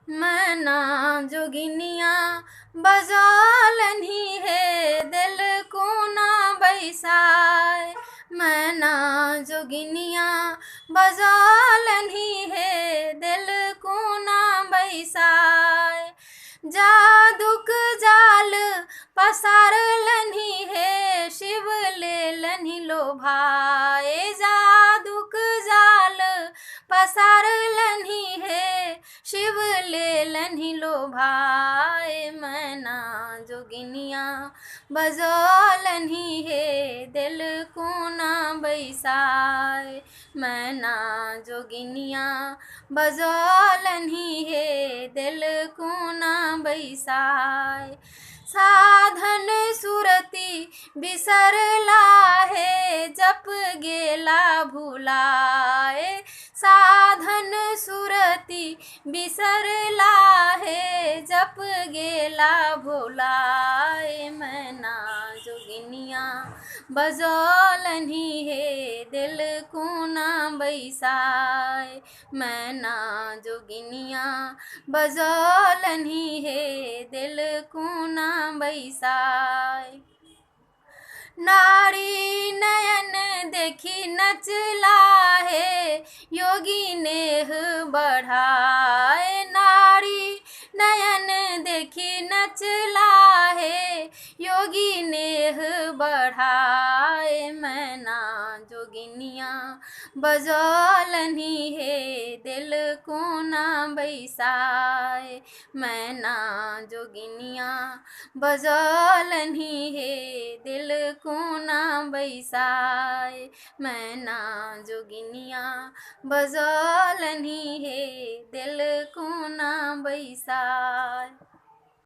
मैना जोगिनिया बजालनी है दिल को ना बैसाए। मैना जोगिनिया बजालनी है दिल को ना बैसाए। जादूक जाल पसारलनी है शिव लेलनी लोभाए। जादूक जाल पसारलनी है शिव लेलनि लोभाए। मैना जोगिनिया बजौलनि हे दिल को ना बैसाए। मैना जोगिनिया बजौलनि हे दिल को ना बैसाए। साधन सुरती बिसरला है जप गेला भुलाए। साधन सुरती बिसरला है जप गेला भुलाए। मैना जोगिनिया बजौलनि हे दिल को ना बैसाए। मैना जोगिनिया बजौलनि हे दिल को ना बैसाए। नारी नयन देखी नचला है योगी नेह बढ़ाए। नारी नयन देखी नचला है योगी नेह बढ़ाए। मैना जोगिनिया बजौलनि हे दिल को ना बैसाए। मैना जोगिनिया बजौलनि हे दिल को ना बैसाए। मैना जोगिनिया बजौलनि हे दिल को ना बैसाए।